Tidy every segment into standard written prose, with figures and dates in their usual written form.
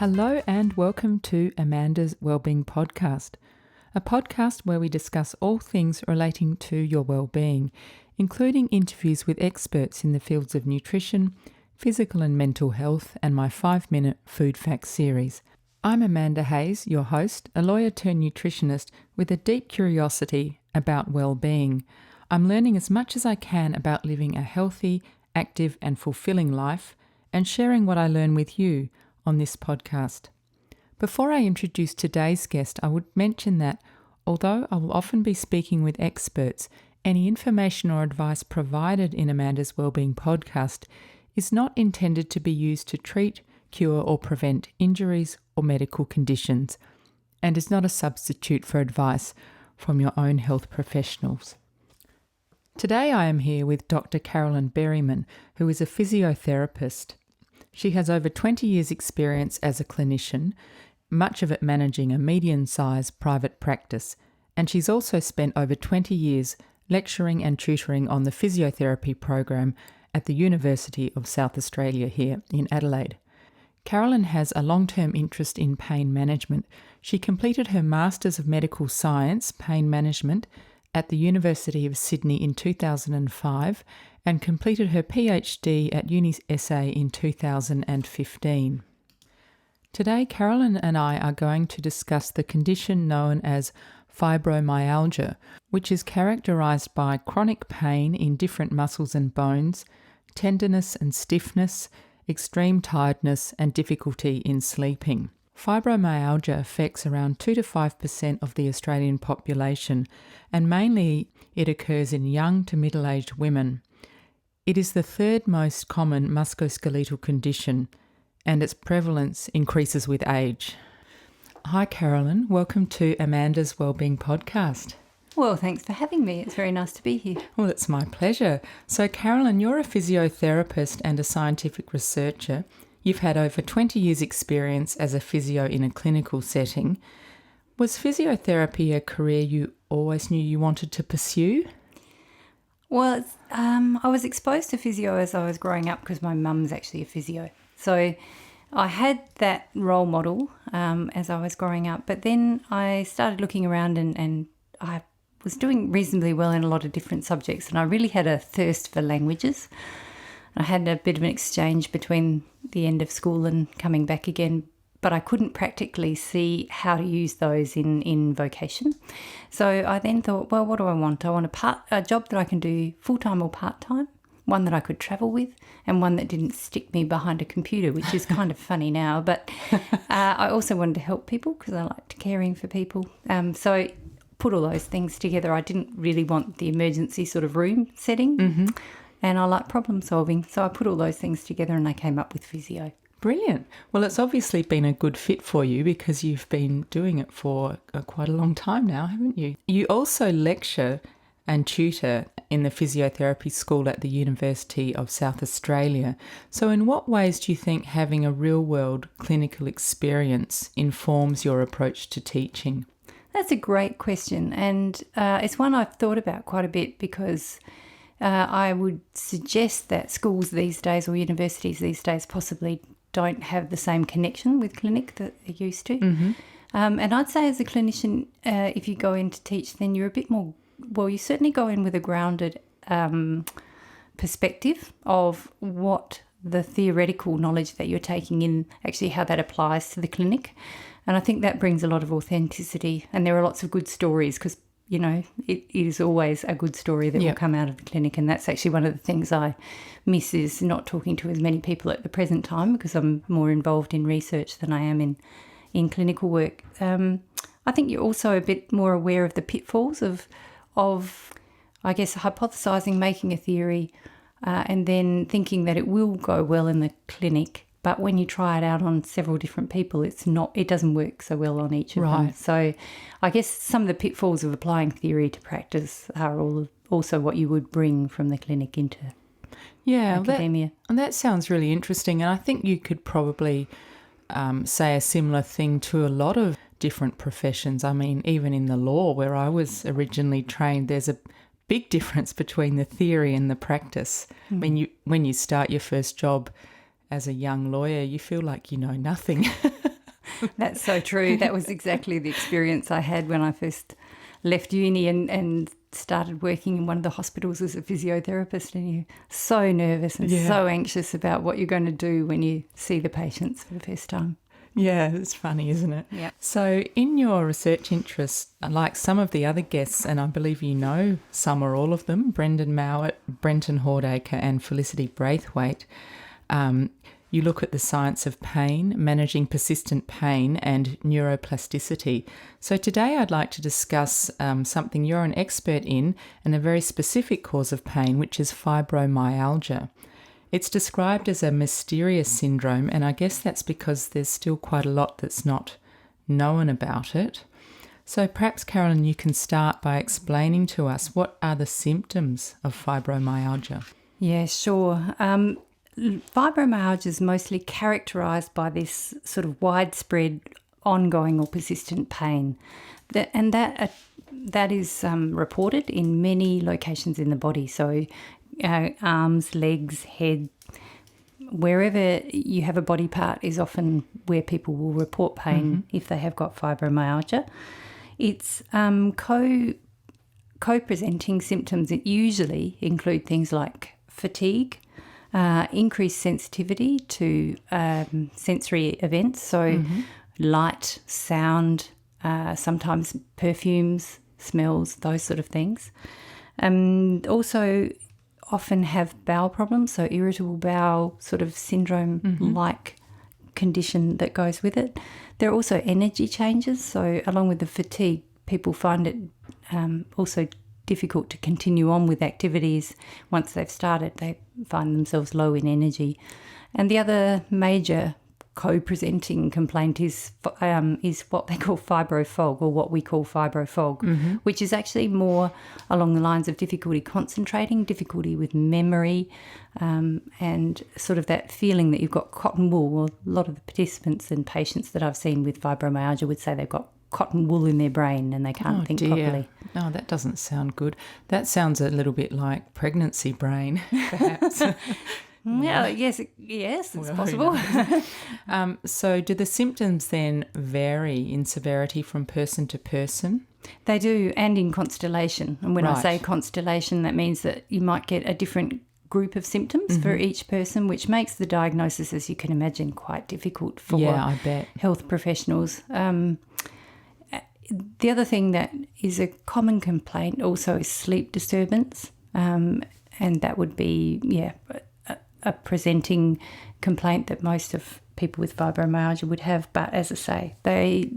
Hello and welcome to Amanda's Wellbeing Podcast, a podcast where we discuss all things relating to your well-being, including interviews with experts in the fields of nutrition, physical and mental health, and my 5-minute food facts series. I'm Amanda Hayes, your host, a lawyer turned nutritionist with a deep curiosity about well-being. I'm learning as much as I can about living a healthy, active and fulfilling life and sharing what I learn with you on this podcast. Before I introduce today's guest, I would mention that although I will often be speaking with experts, any information or advice provided in Amanda's Wellbeing Podcast is not intended to be used to treat, cure or prevent injuries or medical conditions, and is not a substitute for advice from your own health professionals. Today I am here with Dr Carolyn Berryman, who is a physiotherapist. She has over 20 years' experience as a clinician, much of it managing a medium-sized private practice, and she's also spent over 20 years lecturing and tutoring on the physiotherapy program at the University of South Australia here in Adelaide. Carolyn has a long-term interest in pain management. She completed her Masters of Medical Science, Pain Management, at the University of Sydney in 2005 and completed her PhD at UniSA in 2015. Today, Carolyn and I are going to discuss the condition known as fibromyalgia, which is characterised by chronic pain in different muscles and bones, tenderness and stiffness, extreme tiredness and difficulty in sleeping. Fibromyalgia affects around 2 to 5% of the Australian population, and mainly it occurs in young to middle-aged women. It is the third most common musculoskeletal condition, and its prevalence increases with age. Hi Carolyn, welcome to Amanda's Wellbeing Podcast. Well, thanks for having me. It's very nice to be here. Well, it's my pleasure. So Carolyn, you're a physiotherapist and a scientific researcher. You've had over 20 years' experience as a physio in a clinical setting. Was physiotherapy a career you always knew you wanted to pursue? Well, I was exposed to physio as I was growing up because my mum's actually a physio. So I had that role model as I was growing up. But then I started looking around and I was doing reasonably well in a lot of different subjects. And I really had a thirst for languages. I had a bit of an exchange between the end of school and coming back again, but I couldn't practically see how to use those in vocation. So I then thought, well, what do I want? I want a job that I can do full-time or part-time, one that I could travel with, and one that didn't stick me behind a computer, which is kind of funny now. But I also wanted to help people because I liked caring for people. So I put all those things together. I didn't really want the emergency sort of room setting. Mm-hmm. And I like problem solving. So I put all those things together and I came up with physio. Brilliant. Well, it's obviously been a good fit for you because you've been doing it for quite a long time now, haven't you? You also lecture and tutor in the physiotherapy school at the University of South Australia. So in what ways do you think having a real-world clinical experience informs your approach to teaching? That's a great question. And it's one I've thought about quite a bit because I would suggest that schools these days or universities these days possibly don't have the same connection with clinic that they used to. Mm-hmm. And I'd say as a clinician, if you go in to teach, then you're a bit more, well, you certainly go in with a grounded perspective of what the theoretical knowledge that you're taking in, actually how that applies to the clinic. And I think that brings a lot of authenticity. And there are lots of good stories because you know, it is always a good story that will come out of the clinic, and that's actually one of the things I miss is not talking to as many people at the present time because I'm more involved in research than I am in clinical work. I think you're also a bit more aware of the pitfalls of I guess, hypothesising, making a theory, and then thinking that it will go well in the clinic. But when you try it out on several different people, it doesn't work so well on each of them. So I guess some of the pitfalls of applying theory to practice are also what you would bring from the clinic into academia. That sounds really interesting. And I think you could probably say a similar thing to a lot of different professions. I mean, even in the law where I was originally trained, there's a big difference between the theory and the practice. When you start your first job as a young lawyer, you feel like you know nothing. That's so true. That was exactly the experience I had when I first left uni and started working in one of the hospitals as a physiotherapist, and you're so nervous and so anxious about what you're going to do when you see the patients for the first time. Yeah, it's funny, isn't it? Yeah. So in your research interests, like some of the other guests, and I believe you know some or all of them, Brendan Mowat, Brenton Hordacre and Felicity Braithwaite, you look at the science of pain, managing persistent pain and neuroplasticity. So today I'd like to discuss something you're an expert in and a very specific cause of pain, which is fibromyalgia. It's described as a mysterious syndrome, and I guess that's because there's still quite a lot that's not known about it. So perhaps, Carolyn, you can start by explaining to us what are the symptoms of fibromyalgia. Yeah, sure. Fibromyalgia is mostly characterised by this sort of widespread, ongoing or persistent pain. That is reported in many locations in the body. So arms, legs, head, wherever you have a body part is often where people will report pain if they have got fibromyalgia. It's co-presenting symptoms that usually include things like fatigue, increased sensitivity to sensory events, so light, sound, sometimes perfumes, smells, those sort of things. Also often have bowel problems, so irritable bowel sort of syndrome-like condition that goes with it. There are also energy changes, so along with the fatigue, people find it also difficult to continue on with activities once they've started. They find themselves low in energy. And the other major co-presenting complaint is what they call fibrofog, or what we call fibrofog, which is actually more along the lines of difficulty concentrating, difficulty with memory, and sort of that feeling that you've got cotton wool. Well, a lot of the participants and patients that I've seen with fibromyalgia would say they've got cotton wool in their brain and they can't think properly. No, that doesn't sound good. That sounds a little bit like pregnancy brain, perhaps. Well, yes, it's possible. So do the symptoms then vary in severity from person to person? They do, and in constellation. And when I say constellation, that means that you might get a different group of symptoms for each person, which makes the diagnosis, as you can imagine, quite difficult for I bet. health professionals. The other thing that is a common complaint also is sleep disturbance, and that would be, a presenting complaint that most of people with fibromyalgia would have. But as I say, they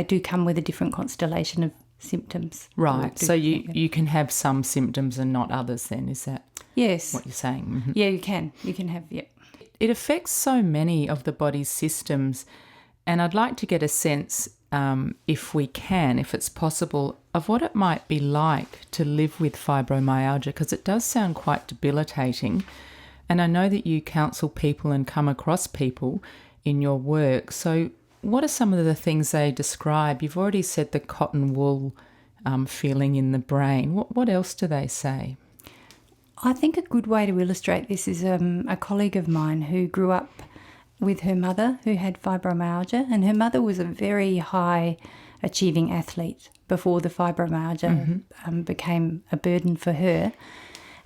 do come with a different constellation of symptoms. Right. So you can have some symptoms and not others then, is that what you're saying? Yeah, you can. You can have, It affects so many of the body's systems, and I'd like to get a sense, if it's possible, of what it might be like to live with fibromyalgia, because it does sound quite debilitating. And I know that you counsel people and come across people in your work. So what are some of the things they describe? You've already said the cotton wool feeling in the brain. What else do they say? I think a good way to illustrate this is a colleague of mine who grew up with her mother who had fibromyalgia, and her mother was a very high achieving athlete before the fibromyalgia became a burden for her.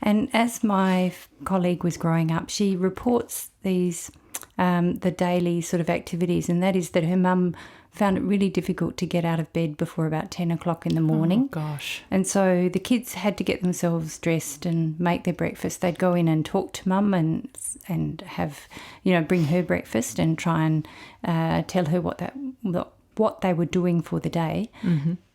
And as my colleague was growing up, she reports these, the daily sort of activities, and that is that her mum found it really difficult to get out of bed before about 10 o'clock in the morning. Oh, gosh. And so the kids had to get themselves dressed and make their breakfast. They'd go in and talk to mum and have, bring her breakfast and try and tell her what they were doing for the day.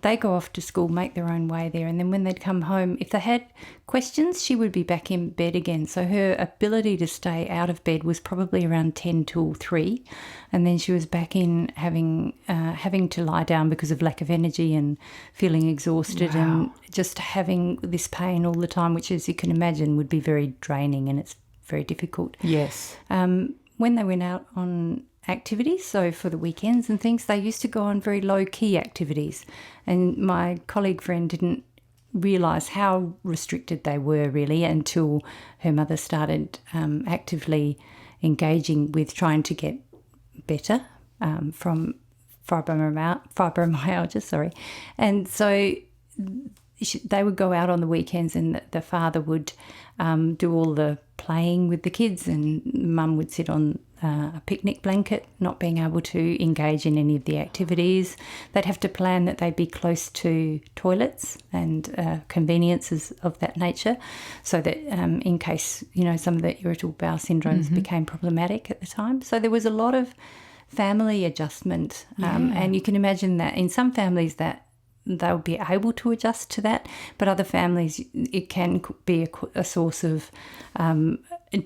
They go off to school, make their own way there, and then when they'd come home, if they had questions, she would be back in bed again. So her ability to stay out of bed was probably around 10 till 3, and then she was back in having to lie down because of lack of energy and feeling exhausted and just having this pain all the time, which, as you can imagine, would be very draining, and it's very difficult. Yes. When they went out on activities, so for the weekends and things, they used to go on very low-key activities, and my colleague friend didn't realise how restricted they were really until her mother started actively engaging with trying to get better from fibromyalgia, sorry. And so they would go out on the weekends, and the father would do all the playing with the kids, and mum would sit on a picnic blanket, not being able to engage in any of the activities. They'd have to plan that they'd be close to toilets and conveniences of that nature, so that in case, some of the irritable bowel syndromes became problematic at the time. So there was a lot of family adjustment, and you can imagine that in some families that they'll be able to adjust to that, but other families it can be a source of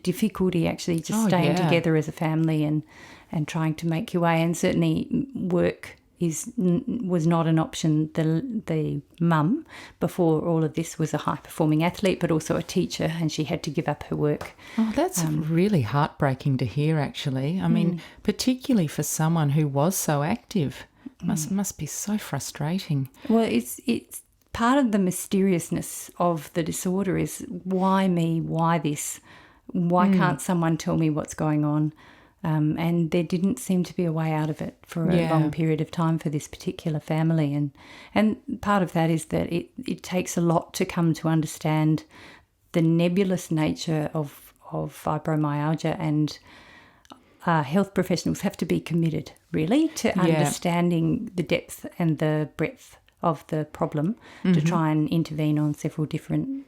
difficulty actually just staying together as a family and trying to make your way. And certainly work was not an option. The mum before all of this was a high performing athlete, but also a teacher, and she had to give up her work. Oh, that's really heartbreaking to hear, actually. I mean, particularly for someone who was so active. Must be so frustrating. Well, it's part of the mysteriousness of the disorder is why me, why this, why can't someone tell me what's going on? And there didn't seem to be a way out of it for a long period of time for this particular family. And part of that is that it takes a lot to come to understand the nebulous nature of fibromyalgia, and health professionals have to be committed, really, to understanding the depth and the breadth of the problem to try and intervene on several different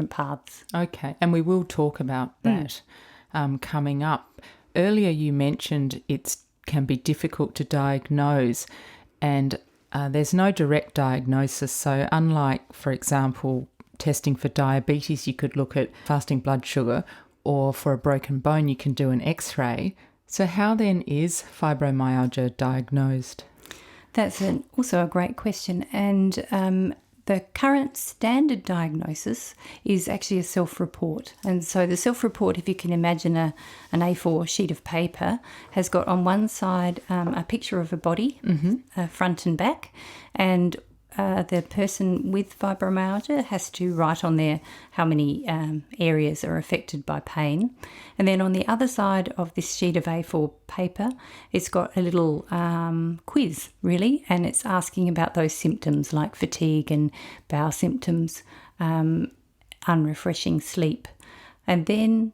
paths. Okay, and we will talk about that coming up. Earlier you mentioned it can be difficult to diagnose, and there's no direct diagnosis. So unlike, for example, testing for diabetes, you could look at fasting blood sugar, or for a broken bone, you can do an X-ray. So how then is fibromyalgia diagnosed? That's also a great question. And the current standard diagnosis is actually a self-report. And so the self-report, if you can imagine an A4 sheet of paper, has got on one side a picture of a body, front and back, and the person with fibromyalgia has to write on there how many areas are affected by pain. And then on the other side of this sheet of A4 paper, it's got a little quiz, really, and it's asking about those symptoms like fatigue and bowel symptoms, unrefreshing sleep. And then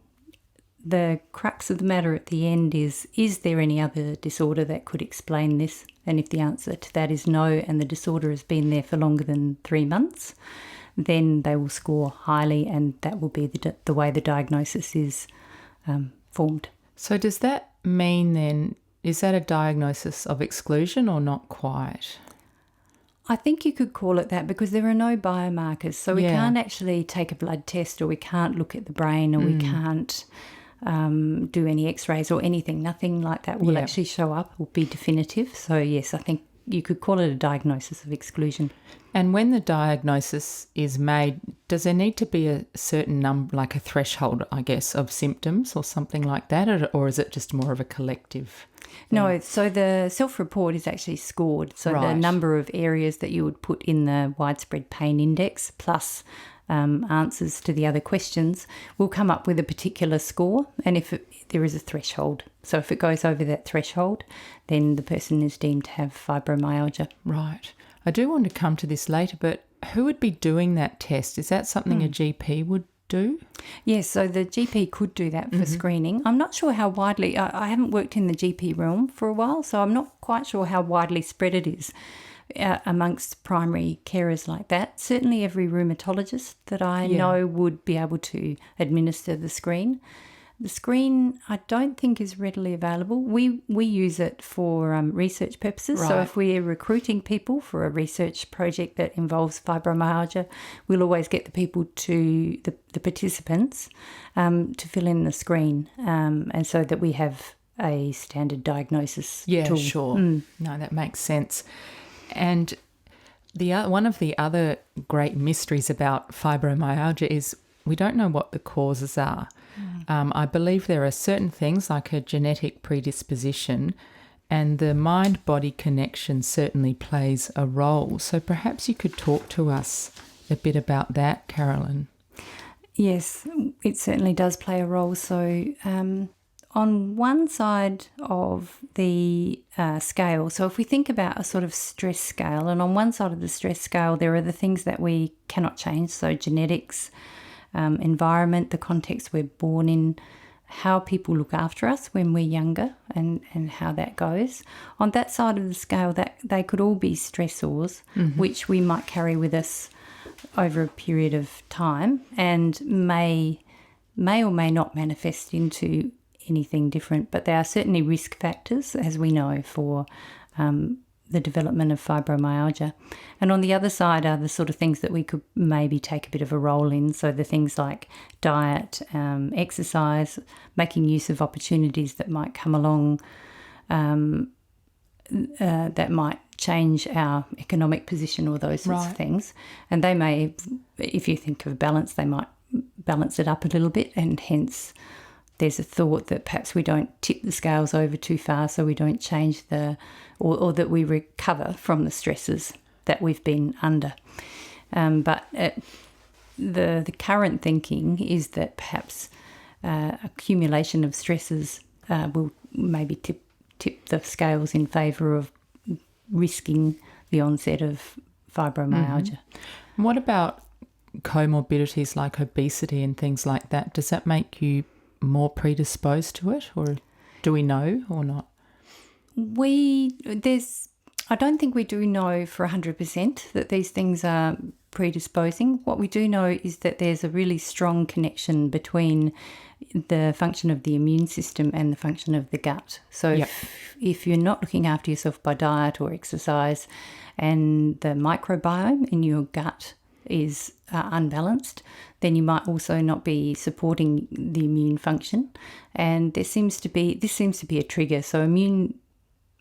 the crux of the matter at the end is there any other disorder that could explain this? And if the answer to that is no, and the disorder has been there for longer than 3 months, then they will score highly, and that will be the way the diagnosis is formed. So does that mean then, is that a diagnosis of exclusion or not quite? I think you could call it that, because there are no biomarkers. So we can't actually take a blood test, or we can't look at the brain, or we can't do any X-rays or anything. Nothing like that will actually show up, will be definitive. So yes, I think you could call it a diagnosis of exclusion. And when the diagnosis is made, does there need to be a certain number, like a threshold, I guess, of symptoms or something like that, or is it just more of a collective thing? No, so the self-report is actually scored. So the number of areas that you would put in the widespread pain index plus answers to the other questions will come up with a particular score, and if there is a threshold. So if it goes over that threshold, then the person is deemed to have fibromyalgia. Right. I do want to come to this later, but who would be doing that test? Is that something a GP would do? Yes, so the GP could do that for screening. I'm not sure how widely, I haven't worked in the GP realm for a while, so I'm not quite sure how widely spread it is amongst primary carers like that. Certainly every rheumatologist that I know would be able to administer the screen. The screen, I don't think, is readily available. We use it for research purposes. Right. So if we're recruiting people for a research project that involves fibromyalgia, we'll always get the people to the participants to fill in the screen, and so that we have a standard diagnosis tool. Yeah, sure. No, that makes sense. And one of the other great mysteries about fibromyalgia is we don't know what the causes are. I believe there are certain things like a genetic predisposition, and the mind-body connection certainly plays a role. So perhaps you could talk to us a bit about that, Carolyn. Yes, it certainly does play a role. So on one side of the scale, so if we think about a sort of stress scale, and on one side of the stress scale, there are the things that we cannot change, so genetics, environment, the context we're born in, how people look after us when we're younger, and how that goes. On that side of the scale, that they could all be stressors, which we might carry with us over a period of time and may or may not manifest into anything different, but there are certainly risk factors, as we know, for the development of fibromyalgia. And on the other side are the sort of things that we could maybe take a bit of a role in, so the things like diet, exercise, making use of opportunities that might come along that might change our economic position or those sorts of things. And they may, if you think of balance, they might balance it up a little bit, and hence there's a thought that perhaps we don't tip the scales over too far, so we don't change or that we recover from the stresses that we've been under. But the current thinking is that perhaps accumulation of stresses will maybe tip the scales in favour of risking the onset of fibromyalgia. What about comorbidities like obesity and things like that? Does that make you more predisposed to it, or do we know or not? I don't think we do know for 100% that these things are predisposing. What we do know is that there's a really strong connection between the function of the immune system and the function of the gut. So if you're not looking after yourself by diet or exercise, and the microbiome in your gut is unbalanced, then you might also not be supporting the immune function. And this seems to be a trigger. So immune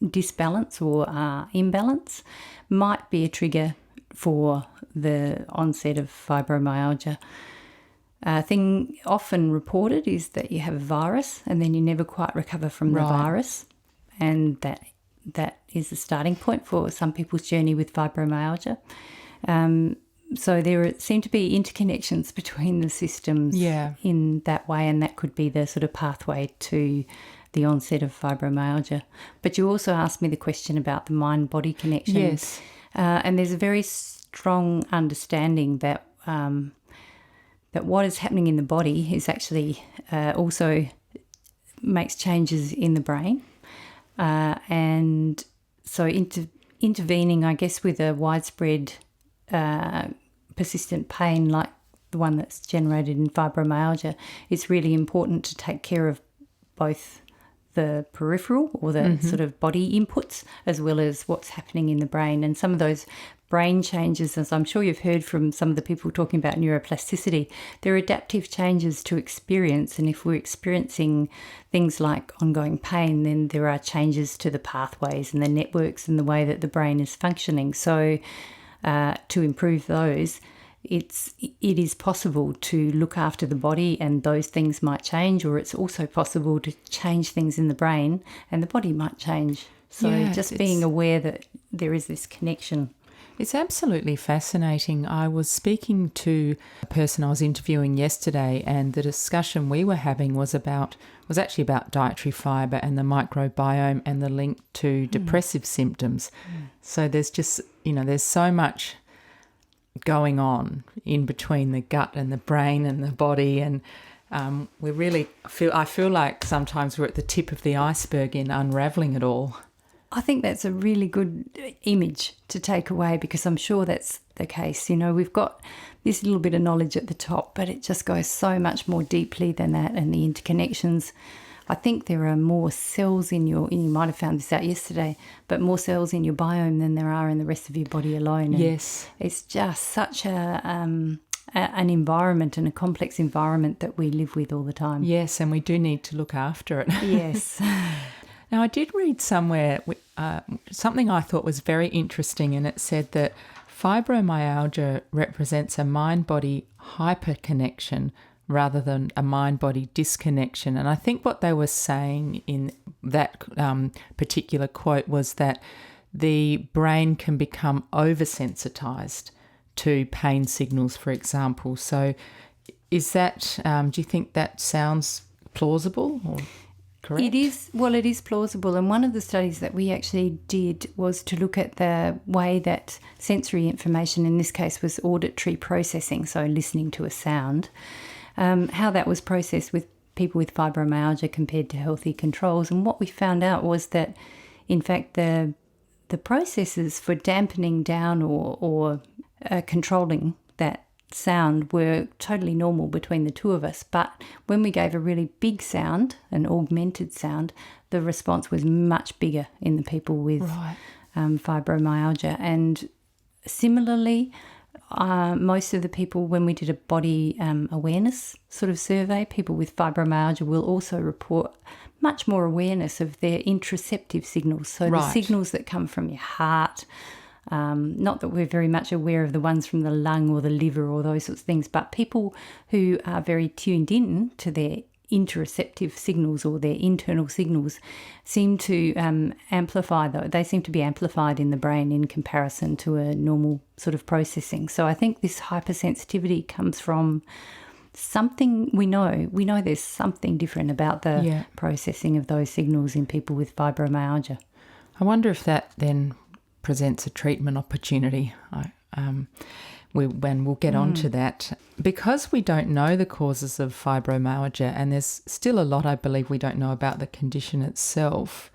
disbalance or imbalance might be a trigger for the onset of fibromyalgia. Thing often reported is that you have a virus and then you never quite recover from the virus, and that is the starting point for some people's journey with fibromyalgia. So there seem to be interconnections between the systems in that way, and that could be the sort of pathway to the onset of fibromyalgia. But you also asked me the question about the mind-body connection. Yes. And there's a very strong understanding that that what is happening in the body is actually also makes changes in the brain. And so intervening, I guess, with a widespread persistent pain like the one that's generated in fibromyalgia, it's really important to take care of both the peripheral or the sort of body inputs as well as what's happening in the brain. And some of those brain changes, as I'm sure you've heard from some of the people talking about neuroplasticity, they're adaptive changes to experience. And if we're experiencing things like ongoing pain, then there are changes to the pathways and the networks and the way that the brain is functioning. So to improve those, it is possible to look after the body and those things might change, or it's also possible to change things in the brain and the body might change. So just being aware that there is this connection. It's absolutely fascinating. I was speaking to a person I was interviewing yesterday, and the discussion we were having was actually about dietary fibre and the microbiome and the link to depressive symptoms. So there's just, there's so much going on in between the gut and the brain and the body, and I feel like sometimes we're at the tip of the iceberg in unravelling it all. I think that's a really good image to take away, because I'm sure that's the case. We've got this little bit of knowledge at the top, but it just goes so much more deeply than that, and the interconnections. I think there are more cells in you might have found this out yesterday, but more cells in your biome than there are in the rest of your body alone. And yes. It's just such an environment and a complex environment that we live with all the time. Yes, and we do need to look after it. Yes. Now, I did read somewhere something I thought was very interesting, and it said that fibromyalgia represents a mind-body hyperconnection rather than a mind-body disconnection. And I think what they were saying in that particular quote was that the brain can become oversensitized to pain signals, for example. So is that, do you think that sounds plausible? Or? correct? It is plausible. And one of the studies that we actually did was to look at the way that sensory information, in this case was auditory processing, so listening to a sound, how that was processed with people with fibromyalgia compared to healthy controls. And what we found out was that, in fact, the processes for dampening down or controlling that sound were totally normal between the two of us. But when we gave a really big sound, an augmented sound, the response was much bigger in the people with fibromyalgia. And similarly, most of the people, when we did a body awareness sort of survey, people with fibromyalgia will also report much more awareness of their interoceptive signals. So the signals that come from your heart, not that we're very much aware of the ones from the lung or the liver or those sorts of things, but people who are very tuned in to their interoceptive signals or their internal signals seem to amplify, though. They seem to be amplified in the brain in comparison to a normal sort of processing. So I think this hypersensitivity comes from something we know. We know there's something different about the processing of those signals in people with fibromyalgia. I wonder if that then presents a treatment opportunity. We'll get on to that. Because we don't know the causes of fibromyalgia, and there's still a lot, I believe, we don't know about the condition itself,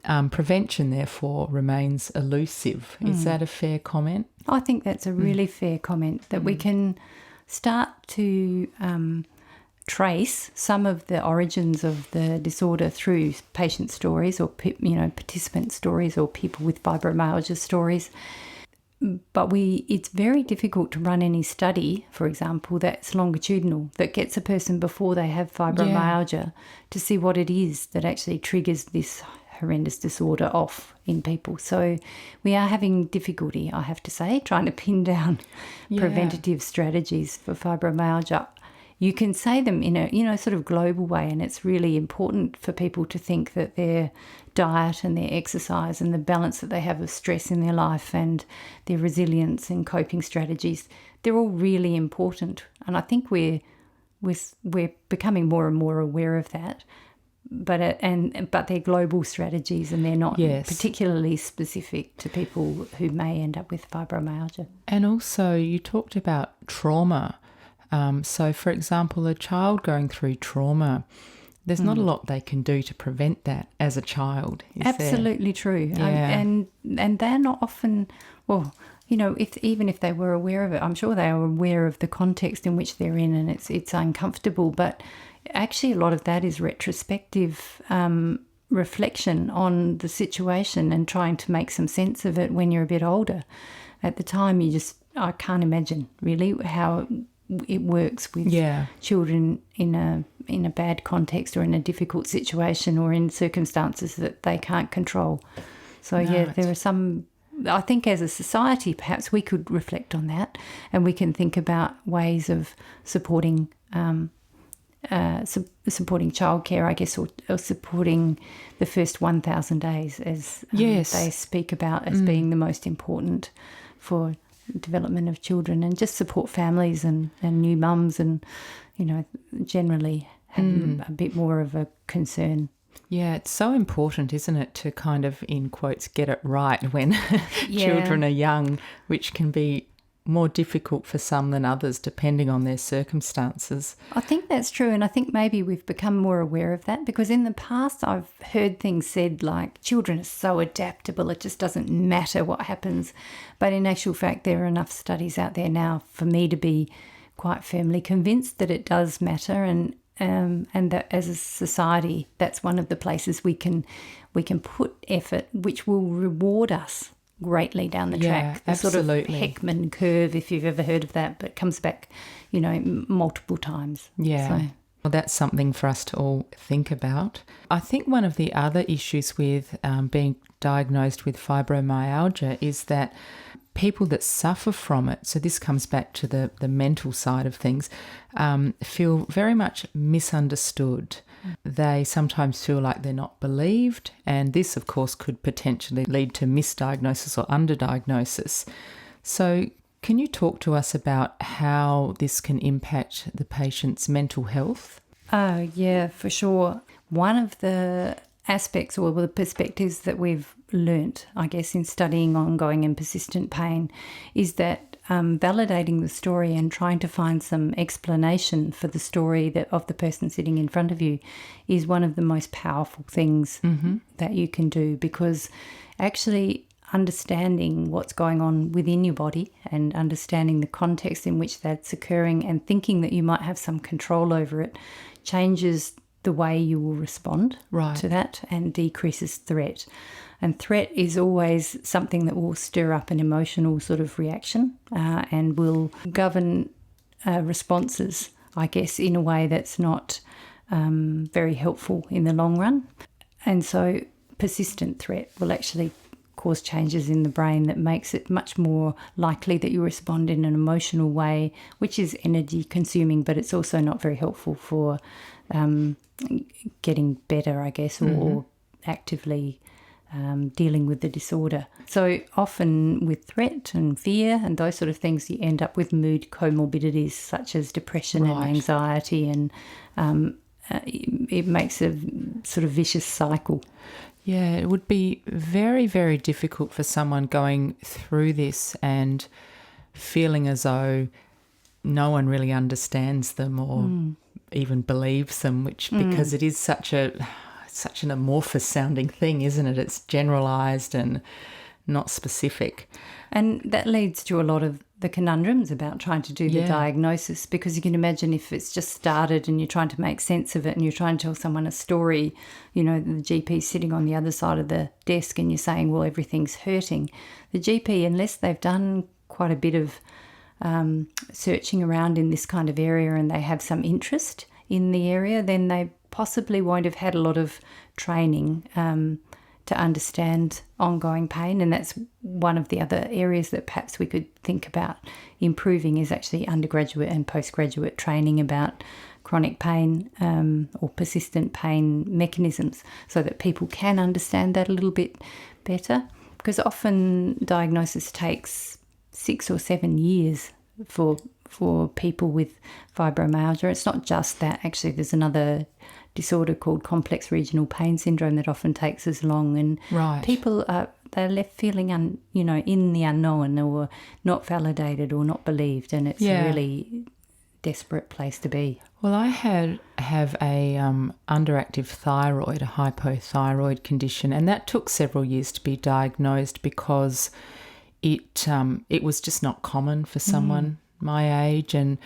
prevention, therefore, remains elusive. Is that a fair comment? I think that's a really fair comment, that we can start to trace some of the origins of the disorder through patient stories or participant stories or people with fibromyalgia stories. But it's very difficult to run any study, for example, that's longitudinal, that gets a person before they have fibromyalgia to see what it is that actually triggers this horrendous disorder off in people. So we are having difficulty, I have to say, trying to pin down preventative strategies for fibromyalgia. You can say them in a sort of global way, and it's really important for people to think that their diet and their exercise and the balance that they have of stress in their life and their resilience and coping strategies, they're all really important. And I think we're becoming more and more aware of that. But they're global strategies, and they're not particularly specific to people who may end up with fibromyalgia. And also, you talked about trauma. So, for example, a child going through trauma, there's not a lot they can do to prevent that as a child. Absolutely true. And they're not often, even if they were aware of it, I'm sure they are aware of the context in which they're in, and it's uncomfortable. But actually, a lot of that is retrospective reflection on the situation and trying to make some sense of it when you're a bit older. At the time, I can't imagine really how it works with children in a bad context or in a difficult situation or in circumstances that they can't control. So there are some, I think as a society perhaps we could reflect on that, and we can think about ways of supporting childcare, I guess, or supporting the first 1,000 days as they speak about as being the most important for development of children, and just support families and new mums and, generally have a bit more of a concern. Yeah, it's so important, isn't it, to kind of, in quotes, get it right when children are young, which can be more difficult for some than others depending on their circumstances. I think that's true, and I think maybe we've become more aware of that, because in the past I've heard things said like children are so adaptable, it just doesn't matter what happens. But in actual fact, there are enough studies out there now for me to be quite firmly convinced that it does matter, and that as a society, that's one of the places we can put effort which will reward us greatly down the track. The absolutely. Sort of Heckman curve, if you've ever heard of that, but comes back, multiple times. Yeah. So. Well, that's something for us to all think about. I think one of the other issues with being diagnosed with fibromyalgia is that people that suffer from it, so this comes back to the mental side of things, feel very much misunderstood. They sometimes feel like they're not believed, and this, of course, could potentially lead to misdiagnosis or underdiagnosis. So can you talk to us about how this can impact the patient's mental health? Oh, yeah, for sure. one of the aspects or the perspectives that we've learnt, I guess, in studying ongoing and persistent pain is that validating the story and trying to find some explanation for the story of the person sitting in front of you is one of the most powerful things that you can do, because actually understanding what's going on within your body and understanding the context in which that's occurring and thinking that you might have some control over it changes the way you will respond to that and decreases threat. And threat is always something that will stir up an emotional sort of reaction and will govern responses, I guess, in a way that's not very helpful in the long run. And so persistent threat will actually cause changes in the brain that makes it much more likely that you respond in an emotional way, which is energy consuming, but it's also not very helpful for getting better, I guess, or actively dealing with the disorder. So often with threat and fear and those sort of things, you end up with mood comorbidities such as depression and anxiety, and it makes a sort of vicious cycle. Yeah, it would be very, very difficult for someone going through this and feeling as though no one really understands them or even believes them, which because it is such an amorphous sounding thing, isn't it? It's generalised and not specific. And that leads to a lot of the conundrums about trying to do the diagnosis, because you can imagine if it's just started and you're trying to make sense of it and you're trying to tell someone a story, you know, the GP's sitting on the other side of the desk and you're saying, well, everything's hurting. The GP, unless they've done quite a bit of searching around in this kind of area and they have some interest in the area, then they possibly won't have had a lot of training to understand ongoing pain. And that's one of the other areas that perhaps we could think about improving, is actually undergraduate and postgraduate training about chronic pain or persistent pain mechanisms, so that people can understand that a little bit better. Because often diagnosis takes 6 or 7 years for people with fibromyalgia. It's not just that. Actually, there's another disorder called complex regional pain syndrome that often takes as long, and people they're left feeling in the unknown, or not validated or not believed, and it's a really desperate place to be. Well, I have a underactive thyroid, a hypothyroid condition, and that took several years to be diagnosed because it was just not common for someone my age, and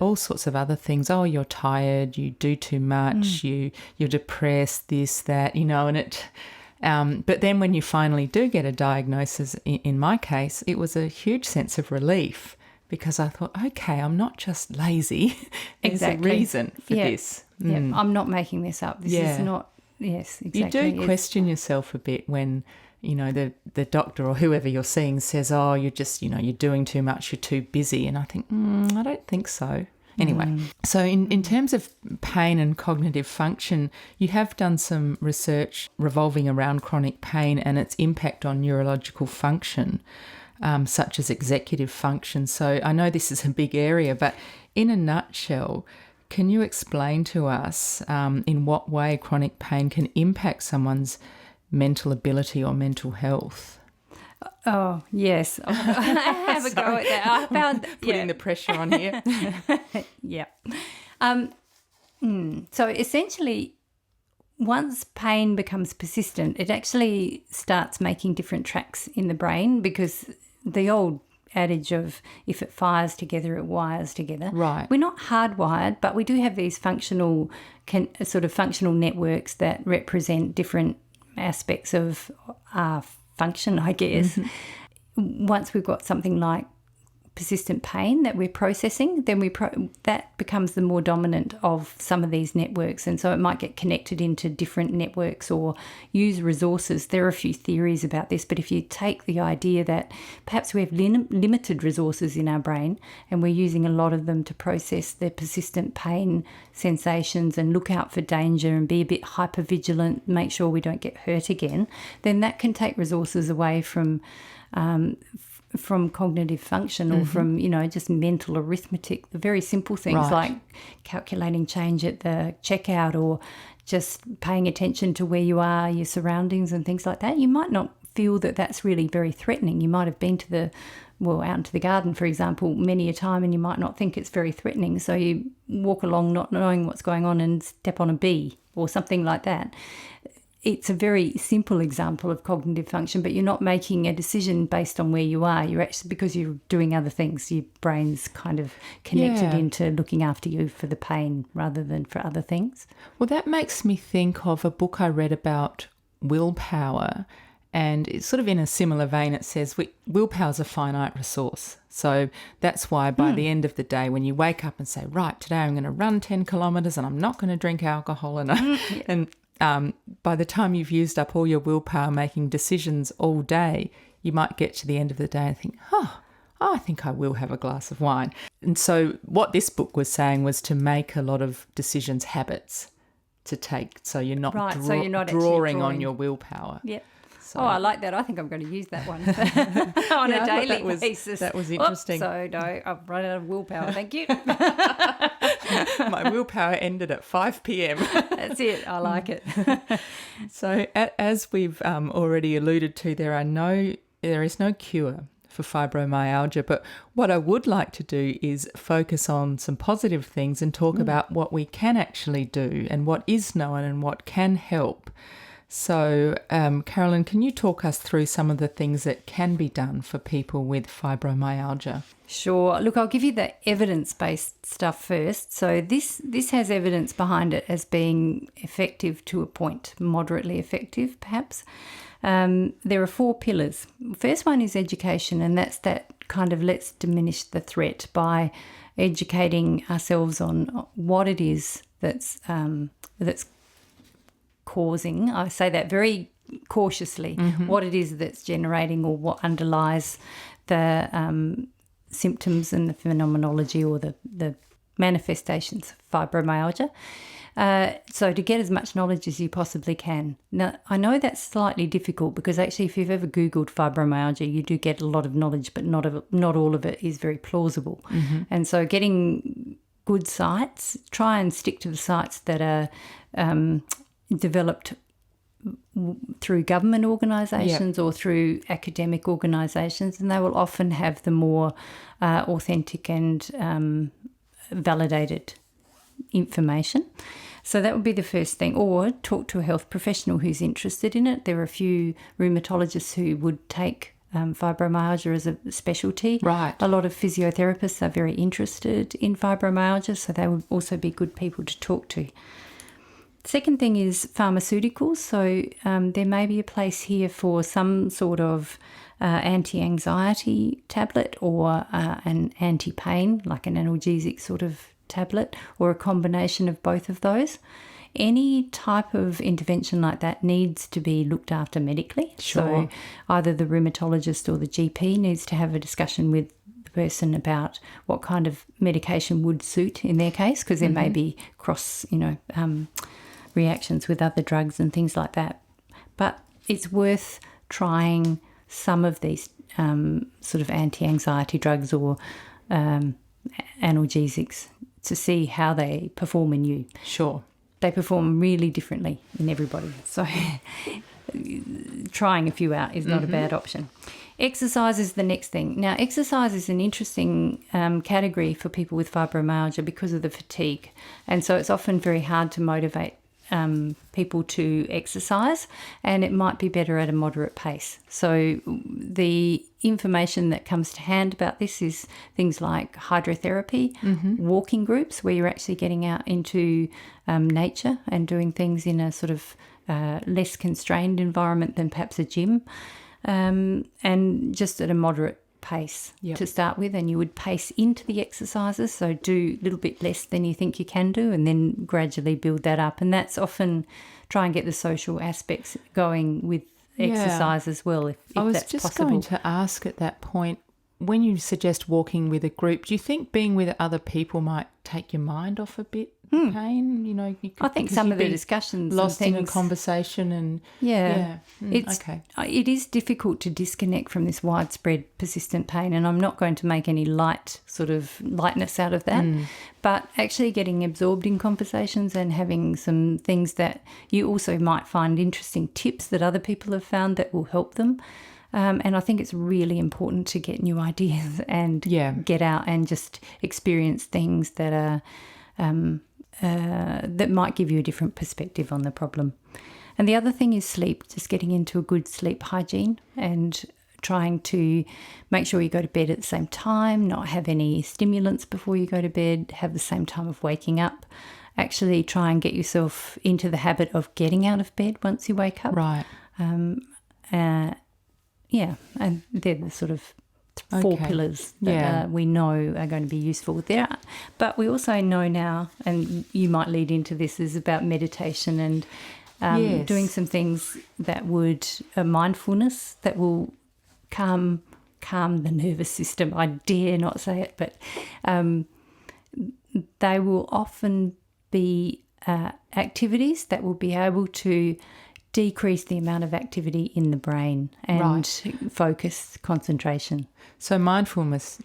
all sorts of other things. Oh, you're tired, you do too much, you're depressed, this, that, and it. But then when you finally do get a diagnosis, in my case, it was a huge sense of relief, because I thought, okay, I'm not just lazy. There's a reason for this. Yeah, I'm not making this up. This is not. Yes, exactly. You do question yourself a bit when the doctor or whoever you're seeing says, oh, you're just, you're doing too much, you're too busy. And I think, I don't think so. Anyway, so in terms of pain and cognitive function, you have done some research revolving around chronic pain and its impact on neurological function, such as executive function. So I know this is a big area, but in a nutshell, can you explain to us in what way chronic pain can impact someone's mental ability or mental health? Oh, yes. I have a go at that. I found putting the pressure on here. Yeah. So essentially, once pain becomes persistent, it actually starts making different tracks in the brain, because the old adage of if it fires together, it wires together. Right. We're not hardwired, but we do have these functional networks that represent different aspects of our function, I guess. Once we've got something like persistent pain that we're processing, then that becomes the more dominant of some of these networks, and so it might get connected into different networks or use resources. There are a few theories about this, but if you take the idea that perhaps we have limited resources in our brain and we're using a lot of them to process the persistent pain sensations and look out for danger and be a bit hypervigilant, make sure we don't get hurt again, then that can take resources away from cognitive function or from, just mental arithmetic, the very simple things like calculating change at the checkout or just paying attention to where you are, your surroundings and things like that, you might not feel that that's really very threatening. You might have been out into the garden, for example, many a time, and you might not think it's very threatening. So you walk along not knowing what's going on and step on a bee or something like that. It's a very simple example of cognitive function, but you're not making a decision based on where you are. You're actually, because you're doing other things, your brain's kind of connected into looking after you for the pain rather than for other things. Well, that makes me think of a book I read about willpower, and it's sort of in a similar vein. It says willpower's a finite resource. So that's why by the end of the day, when you wake up and say, right, today I'm going to run 10 kilometres and I'm not going to drink alcohol, by the time you've used up all your willpower making decisions all day, you might get to the end of the day and think, I think I will have a glass of wine. And so what this book was saying was to make a lot of decisions habits to take, so you're not, drawing on your willpower. Yep. So, I like that. I think I'm going to use that one on a daily basis. That was interesting. So no, I've run out of willpower. Thank you. My willpower ended at 5 p.m. That's it. I like it. So as we've already alluded to, there is no cure for fibromyalgia, but what I would like to do is focus on some positive things and talk about what we can actually do and what is known and what can help. So, Carolyn, can you talk us through some of the things that can be done for people with fibromyalgia? Sure. Look, I'll give you the evidence-based stuff first. So this has evidence behind it as being effective to a point, moderately effective perhaps. There are 4 pillars. First one is education, and that's that kind of let's diminish the threat by educating ourselves on what it is that's causing, I say that very cautiously, what it is that's generating or what underlies the symptoms and the phenomenology or the manifestations of fibromyalgia. So to get as much knowledge as you possibly can. Now, I know that's slightly difficult because actually if you've ever Googled fibromyalgia, you do get a lot of knowledge, but not all of it is very plausible. And so getting good sites, try and stick to the sites that are developed through government organisations or through academic organisations, and they will often have the more authentic and validated information. So that would be the first thing. Or talk to a health professional who's interested in it. There are a few rheumatologists who would take fibromyalgia as a specialty. Right. A lot of physiotherapists are very interested in fibromyalgia, so they would also be good people to talk to. Second thing is pharmaceuticals. So there may be a place here for some sort of anti-anxiety tablet or an anti-pain, like an analgesic sort of tablet, or a combination of both of those. Any type of intervention like that needs to be looked after medically. Sure. So either the rheumatologist or the GP needs to have a discussion with the person about what kind of medication would suit in their case, because there may be cross, reactions with other drugs and things like that. But it's worth trying some of these sort of anti-anxiety drugs or analgesics to see how they perform in you. Sure. They perform really differently in everybody. So trying a few out is not a bad option. Exercise is the next thing. Now, exercise is an interesting category for people with fibromyalgia because of the fatigue. And so it's often very hard to motivate people to exercise, and it might be better at a moderate pace. So the information that comes to hand about this is things like hydrotherapy, walking groups where you're actually getting out into nature and doing things in a sort of less constrained environment than perhaps a gym, and just at a moderate pace to start with, and you would pace into the exercises, so do a little bit less than you think you can do and then gradually build that up. And that's often try and get the social aspects going with exercise as well, if I was that's just possible. going to ask at that point, when you suggest walking with a group, do you think being with other people might take your mind off a bit pain? You know, I think some of the discussions lost and in a conversation and it is difficult to disconnect from this widespread persistent pain, and I'm not going to make any lightness out of that, but actually getting absorbed in conversations and having some things that you also might find interesting tips that other people have found that will help them. And I think it's really important to get new ideas and get out and just experience things that are that might give you a different perspective on the problem. And the other thing is sleep, just getting into a good sleep hygiene and trying to make sure you go to bed at the same time, not have any stimulants before you go to bed, have the same time of waking up. Actually try and get yourself into the habit of getting out of bed once you wake up. Right. And they're the sort of four pillars that we know are going to be useful there. But we also know now, and you might lead into this, is about meditation and doing some things that would, mindfulness that will calm the nervous system. I dare not say it, but they will often be activities that will be able to decrease the amount of activity in the brain and focus, concentration. So mindfulness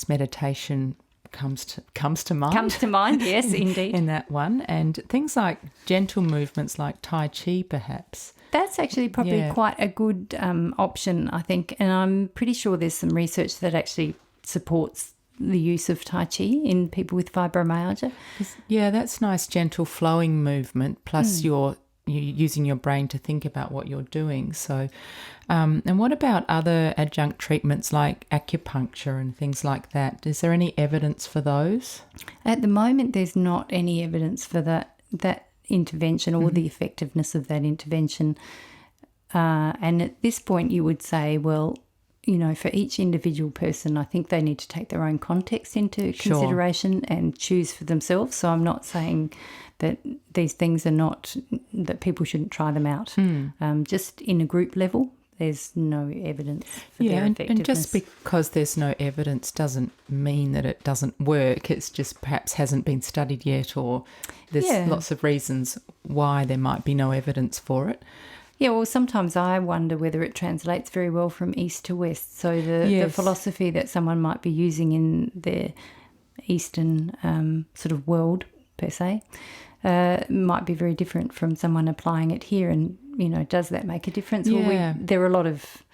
meditation comes to mind. Comes to mind, yes, indeed. In that one. And things like gentle movements like Tai Chi perhaps. That's actually probably quite a good option, I think. And I'm pretty sure there's some research that actually supports the use of Tai Chi in people with fibromyalgia. Yeah, that's nice, gentle flowing movement, plus you're using your brain to think about what you're doing. So, and what about other adjunct treatments like acupuncture and things like that? Is there any evidence for those? At the moment, there's not any evidence for that intervention or the effectiveness of that intervention. And at this point, you would say, well, you know, for each individual person, I think they need to take their own context into consideration and choose for themselves. So I'm not saying that these things are not, that people shouldn't try them out. Just in a group level, there's no evidence for their effectiveness. And just because there's no evidence doesn't mean that it doesn't work. It's just perhaps hasn't been studied yet, or there's lots of reasons why there might be no evidence for it. Yeah, well, sometimes I wonder whether it translates very well from east to west. So the philosophy that someone might be using in their Eastern sort of world, per se, might be very different from someone applying it here. And, you know, does that make a difference? Yeah. Well, there are a lot of,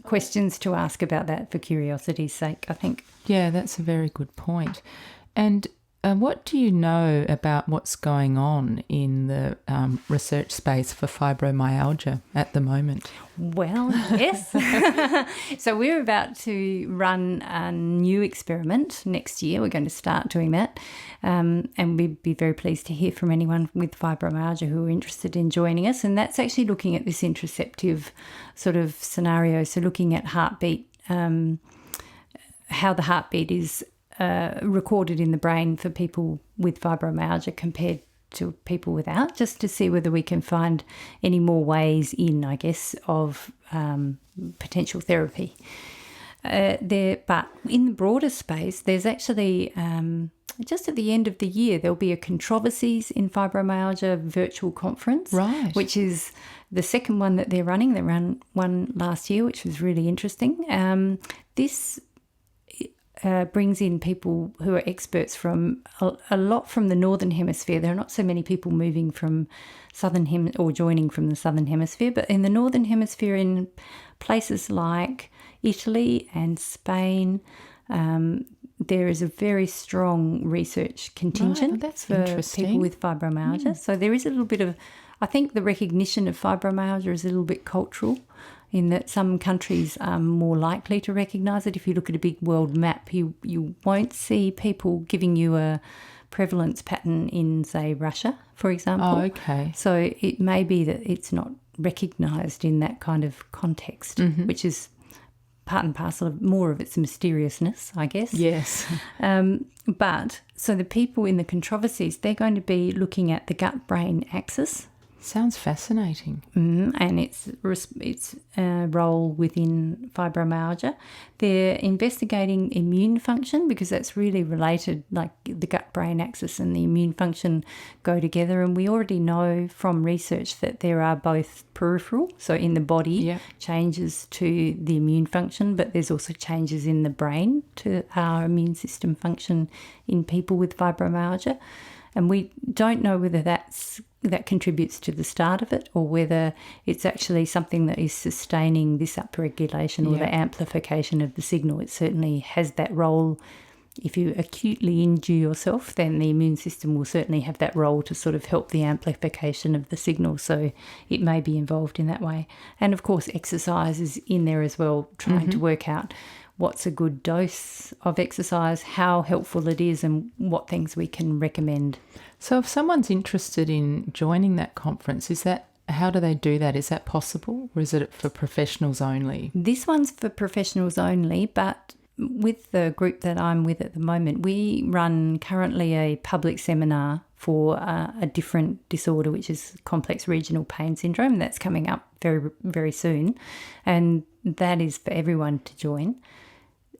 questions to ask about that for curiosity's sake, I think. Yeah, that's a very good point. And what do you know about what's going on in the research space for fibromyalgia at the moment? Well, yes. So we're about to run a new experiment next year. We're going to start doing that. And we'd be very pleased to hear from anyone with fibromyalgia who are interested in joining us. And that's actually looking at this interoceptive sort of scenario. So looking at heartbeat, how the heartbeat is recorded in the brain for people with fibromyalgia compared to people without, just to see whether we can find any more ways in, I guess, of potential therapy. But in the broader space, there's actually, just at the end of the year, there'll be a Controversies in Fibromyalgia virtual conference, which is the second one that they're running. They ran one last year, which was really interesting. This brings in people who are experts from a lot from the Northern Hemisphere. There are not so many people moving from or joining from the Southern Hemisphere, but in the Northern Hemisphere, in places like Italy and Spain, there is a very strong research contingent for people with fibromyalgia. So there is a little bit of, I think the recognition of fibromyalgia is a little bit cultural, in that some countries are more likely to recognise it. If you look at a big world map, you won't see people giving you a prevalence pattern in, say, Russia, for example. Oh, okay. So it may be that it's not recognised in that kind of context, which is part and parcel of more of its mysteriousness, I guess. Yes. But so the people in the Controversies, they're going to be looking at the gut-brain axis. Sounds fascinating. And its role within fibromyalgia. They're investigating immune function, because that's really related, like the gut gut-brain axis and the immune function go together. And we already know from research that there are both peripheral, so in the body, changes to the immune function, but there's also changes in the brain to our immune system function in people with fibromyalgia. And we don't know whether that contributes to the start of it or whether it's actually something that is sustaining this upregulation or the amplification of the signal. It certainly has that role. If you acutely injure yourself, then the immune system will certainly have that role to sort of help the amplification of the signal. So it may be involved in that way. And of course, exercise is in there as well, trying to work out what's a good dose of exercise, how helpful it is, and what things we can recommend. So if someone's interested in joining that conference, how do they do that? Is that possible, or is it for professionals only? This one's for professionals only, but with the group that I'm with at the moment, we run currently a public seminar for a different disorder, which is complex regional pain syndrome. That's coming up very, very soon, and that is for everyone to join.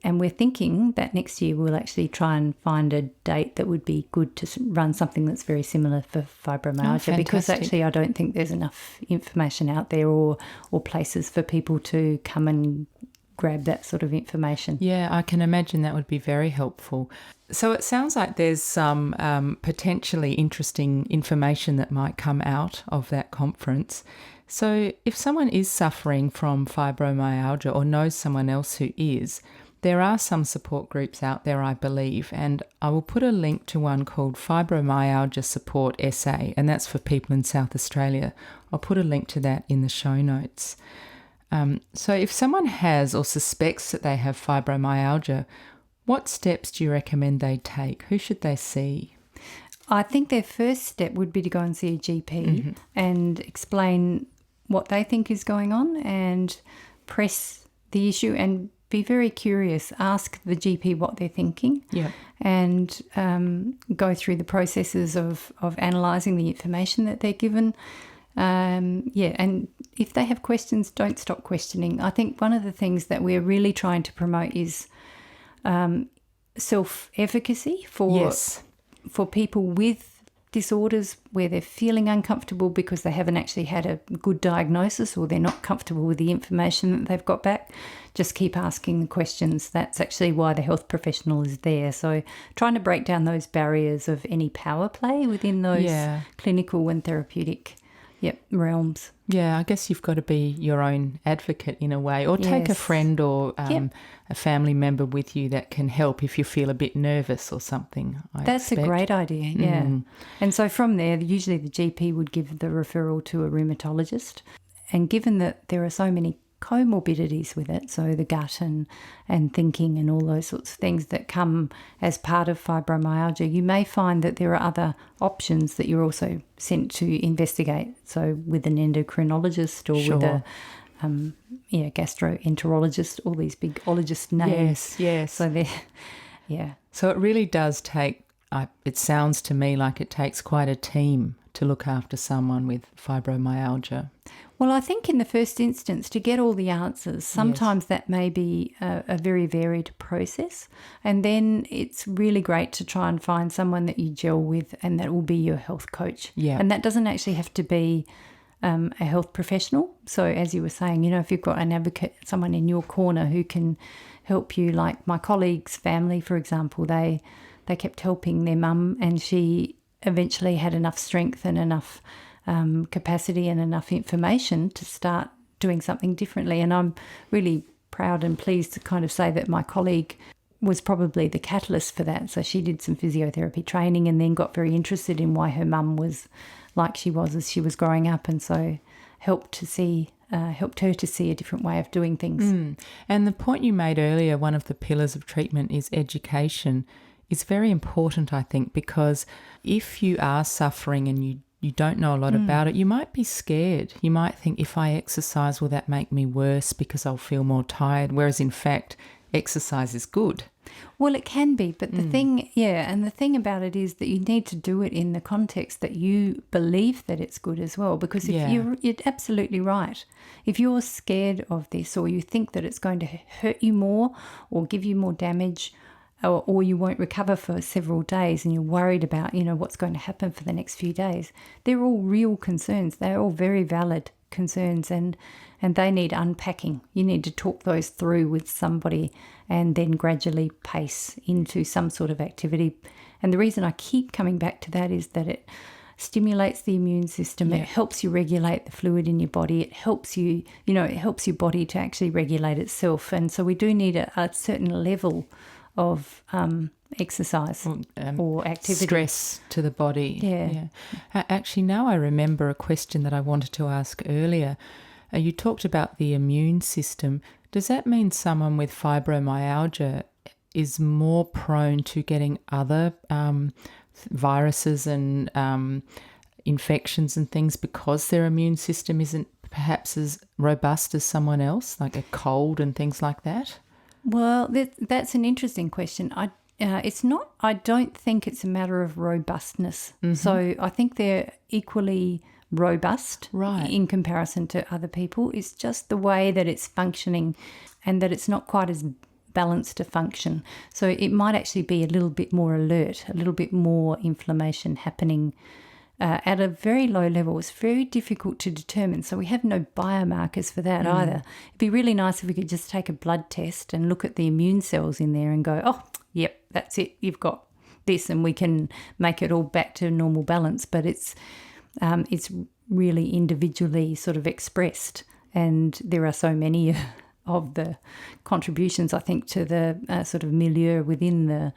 And we're thinking that next year we'll actually try and find a date that would be good to run something that's very similar for fibromyalgia, because actually I don't think there's enough information out there or places for people to come and grab that sort of information. Yeah, I can imagine that would be very helpful. So it sounds like there's some potentially interesting information that might come out of that conference. So if someone is suffering from fibromyalgia or knows someone else who is, there are some support groups out there, I believe, and I will put a link to one called Fibromyalgia Support SA, and that's for people in South Australia. I'll put a link to that in the show notes. So if someone has or suspects that they have fibromyalgia, what steps do you recommend they take? Who should they see? I think their first step would be to go and see a GP and explain what they think is going on and press the issue and be very curious. Ask the GP what they're thinking and go through the processes of analysing the information that they're given. And if they have questions, don't stop questioning. I think one of the things that we're really trying to promote is self-efficacy for people with disorders where they're feeling uncomfortable because they haven't actually had a good diagnosis or they're not comfortable with the information that they've got back. Just keep asking the questions. That's actually why the health professional is there. So trying to break down those barriers of any power play within those clinical and therapeutic realms. Yeah, I guess you've got to be your own advocate in a way, or take a friend or a family member with you that can help if you feel a bit nervous or something. That's a great idea, yeah. And so from there, usually the GP would give the referral to a rheumatologist. And given that there are so many comorbidities with it, so the gut and thinking and all those sorts of things that come as part of fibromyalgia, you may find that there are other options that you're also sent to investigate. So with an endocrinologist or with a gastroenterologist, all these big ologist names. Yes. So So it really does take, it sounds to me like it takes quite a team to look after someone with fibromyalgia. Well, I think in the first instance, to get all the answers, sometimes that may be a very varied process. And then it's really great to try and find someone that you gel with and that will be your health coach. Yeah. And that doesn't actually have to be a health professional. So as you were saying, if you've got an advocate, someone in your corner who can help you, like my colleague's family, for example, they kept helping their mum and she eventually had enough strength and enough capacity and enough information to start doing something differently. And I'm really proud and pleased to kind of say that my colleague was probably the catalyst for that. So she did some physiotherapy training and then got very interested in why her mum was like she was as she was growing up, and so helped her to see a different way of doing things. And the point you made earlier, one of the pillars of treatment is education, is very important, I think, because if you are suffering and you don't know a lot about it, you might be scared. You might think, if I exercise, will that make me worse because I'll feel more tired? Whereas in fact, exercise is good. Well, it can be, but the thing about it is that you need to do it in the context that you believe that it's good as well. Because if you're absolutely right. If you're scared of this or you think that it's going to hurt you more or give you more damage, or you won't recover for several days and you're worried about, what's going to happen for the next few days. They're all real concerns. They're all very valid concerns, and they need unpacking. You need to talk those through with somebody and then gradually pace into some sort of activity. And the reason I keep coming back to that is that it stimulates the immune system. It helps you regulate the fluid in your body. It helps you, it helps your body to actually regulate itself. And so we do need a certain level of exercise or activity. Stress to the body. Yeah. Actually, now I remember a question that I wanted to ask earlier. You talked about the immune system. Does that mean someone with fibromyalgia is more prone to getting other viruses and infections and things because their immune system isn't perhaps as robust as someone else, like a cold and things like that? Well, that's an interesting question. It's not. I don't think it's a matter of robustness. Mm-hmm. So I think they're equally robust in comparison to other people. It's just the way that it's functioning, and that it's not quite as balanced to function. So it might actually be a little bit more alert, a little bit more inflammation happening at a very low level. It's very difficult to determine. So we have no biomarkers for that either. It'd be really nice if we could just take a blood test and look at the immune cells in there and go, oh, yep, that's it. You've got this, and we can make it all back to normal balance. But it's really individually sort of expressed, and there are so many of the contributions, I think, to the sort of milieu within the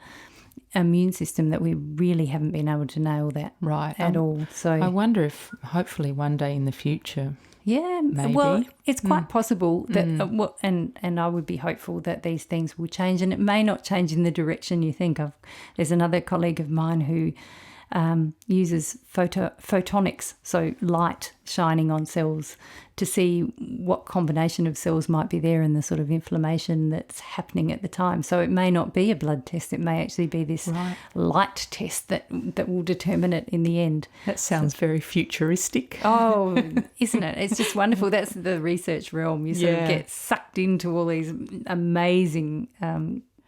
immune system that we really haven't been able to nail that at all. So I wonder if hopefully one day in the future. Yeah, maybe. Well, it's quite possible that, and I would be hopeful that these things will change, and it may not change in the direction you think of. There's another colleague of mine who uses photonics, so light shining on cells, to see what combination of cells might be there and the sort of inflammation that's happening at the time. So it may not be a blood test. It may actually be this light test that will determine it in the end. That sounds very futuristic. Oh, isn't it? It's just wonderful. That's the research realm. You sort of get sucked into all these amazing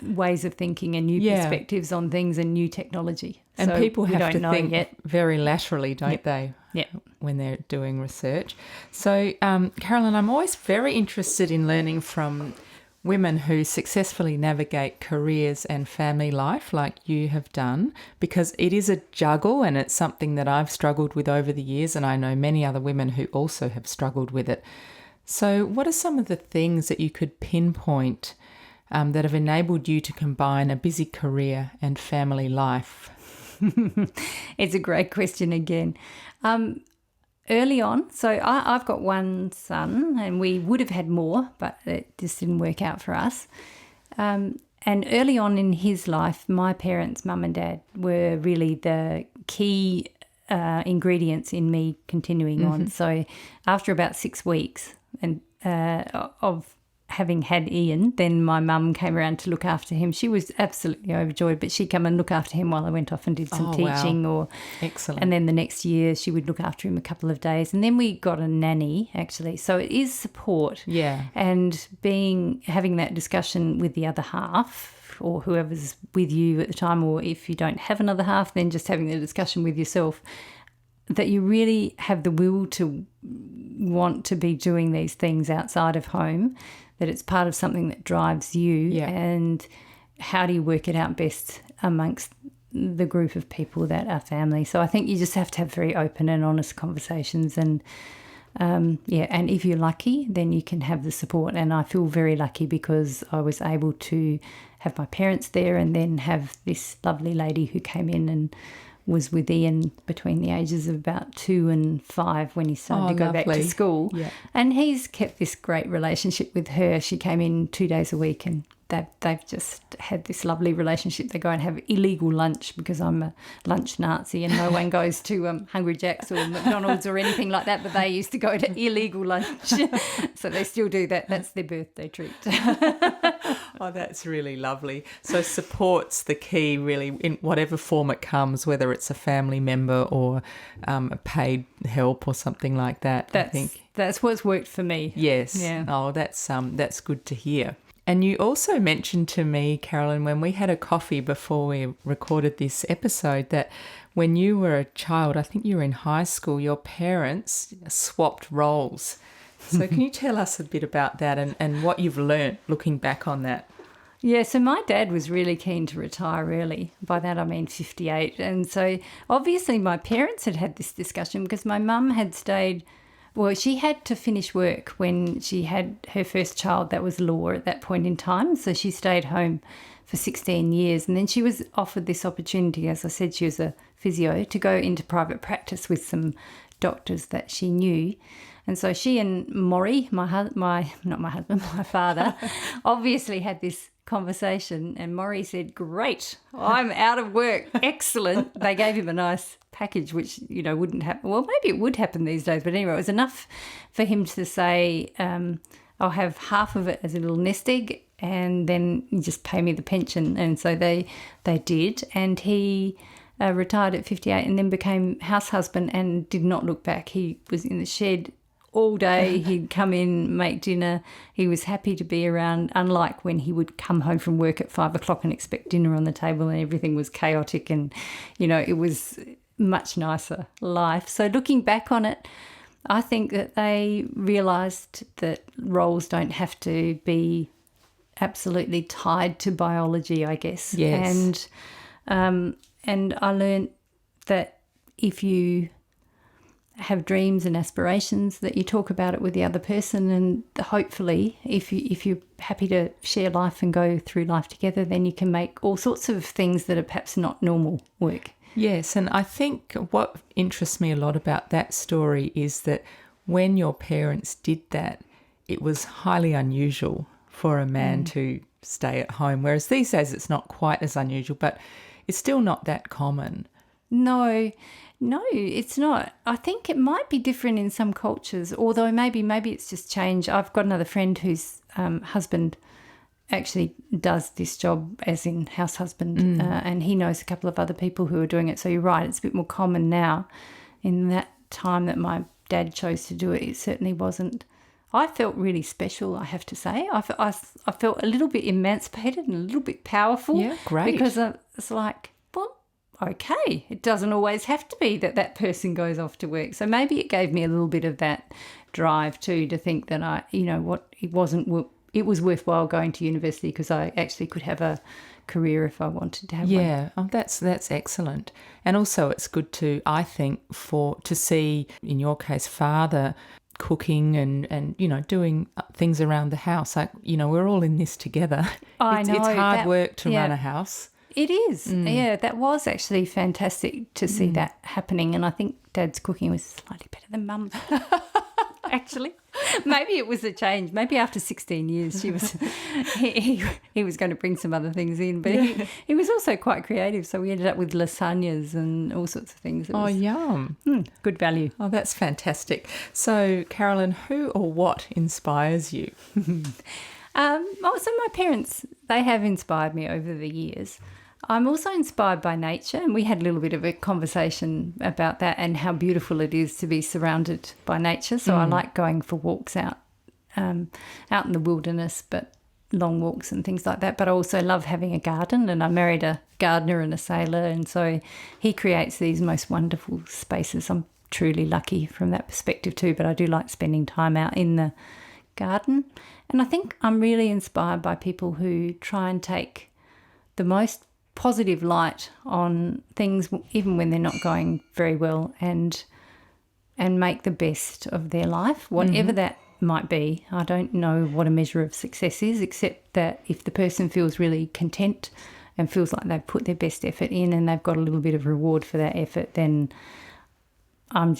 ways of thinking and new perspectives on things and new technology. And so people have to think yet. very laterally, don't they? Yeah. When they're doing research. So, Carolyn, I'm always very interested in learning from women who successfully navigate careers and family life like you have done, because it is a juggle and it's something that I've struggled with over the years, and I know many other women who also have struggled with it. So what are some of the things that you could pinpoint that have enabled you to combine a busy career and family life? It's a great question again. Early on, so I've got one son, and we would have had more, but it just didn't work out for us. And early on in his life, my parents, mum and dad, were really the key ingredients in me continuing on. So after about 6 weeks of having had Ian, then my mum came around to look after him. She was absolutely overjoyed, but she'd come and look after him while I went off and did some teaching. Wow. Excellent. And then the next year she would look after him a couple of days. And then we got a nanny, actually. So it is support. Yeah. And having that discussion with the other half, or whoever's with you at the time, or if you don't have another half, then just having the discussion with yourself, that you really have the will to want to be doing these things outside of home, that it's part of something that drives you, and how do you work it out best amongst the group of people that are family. So I think you just have to have very open and honest conversations, and and if you're lucky, then you can have the support. And I feel very lucky because I was able to have my parents there, and then have this lovely lady who came in and was with Ian between the ages of about 2 and 5 when he started to go back to school. Yeah. And he's kept this great relationship with her. She came in 2 days a week, and they've just had this lovely relationship. They go and have illegal lunch because I'm a lunch Nazi, and no one goes to Hungry Jack's or McDonald's or anything like that, but they used to go to illegal lunch. So they still do that. That's their birthday treat. Oh, that's really lovely. So support's the key, really, in whatever form it comes, whether it's a family member or a paid help or something like that. I think that's what's worked for me. Yes. Yeah. Oh, that's good to hear. And you also mentioned to me, Carolyn, when we had a coffee before we recorded this episode, that when you were a child, I think you were in high school, your parents swapped roles. So can you tell us a bit about that and what you've learnt looking back on that? Yeah, so my dad was really keen to retire early. By that I mean 58. And so obviously my parents had had this discussion because my mum had stayed, well, she had to finish work when she had her first child. That was law at that point in time. So she stayed home for 16 years. And then she was offered this opportunity, as I said, she was a physio, to go into private practice with some doctors that she knew. And so she and Maury, my father, obviously had this conversation, and Maury said, "Great, I'm out of work. Excellent." They gave him a nice package, which, wouldn't happen. Well, maybe it would happen these days, but anyway, it was enough for him to say, I'll have half of it as a little nest egg, and then you just pay me the pension. And so they did, and he retired at 58 and then became house husband and did not look back. He was in the shed all day. He'd come in, make dinner. He was happy to be around, unlike when he would come home from work at 5 o'clock and expect dinner on the table and everything was chaotic, and, it was much nicer life. So looking back on it, I think that they realised that roles don't have to be absolutely tied to biology, I guess. Yes. And I learned that if you have dreams and aspirations, that you talk about it with the other person, and hopefully if you're happy to share life and go through life together, then you can make all sorts of things that are perhaps not normal work. Yes, and I think what interests me a lot about that story is that when your parents did that, it was highly unusual for a man to stay at home, whereas these days it's not quite as unusual, but it's still not that common. No, it's not. I think it might be different in some cultures, although maybe it's just changed. I've got another friend whose husband actually does this job as in house husband, and he knows a couple of other people who are doing it. So you're right, it's a bit more common now. In that time that my dad chose to do it, it certainly wasn't. I felt really special, I have to say. I felt a little bit emancipated and a little bit powerful. Yeah, great. Because it's like, well, okay, it doesn't always have to be that person goes off to work. So maybe it gave me a little bit of that drive too, to think that it was worthwhile going to university because I actually could have a career if I wanted to have one. Yeah, that's excellent. And also it's good to, I think, to see, in your case, father cooking and doing things around the house. Like, we're all in this together. I know. It's hard work to run a house. It is. Yeah, that was actually fantastic to see that happening. And I think Dad's cooking was slightly better than Mum. Actually, maybe it was a change. Maybe after 16 years, he was going to bring some other things in, but he was also quite creative. So we ended up with lasagnas and all sorts of things. Yum! Good value. Oh, that's fantastic. So, Carolyn, who or what inspires you? So my parents, they have inspired me over the years. I'm also inspired by nature, and we had a little bit of a conversation about that and how beautiful it is to be surrounded by nature. So I like going for walks out in the wilderness, but long walks and things like that. But I also love having a garden, and I married a gardener and a sailor, and so he creates these most wonderful spaces. I'm truly lucky from that perspective too, but I do like spending time out in the garden. And I think I'm really inspired by people who try and take the most positive light on things, even when they're not going very well, and make the best of their life, whatever that might be. I don't know what a measure of success is, except that if the person feels really content and feels like they've put their best effort in and they've got a little bit of reward for that effort, then I'm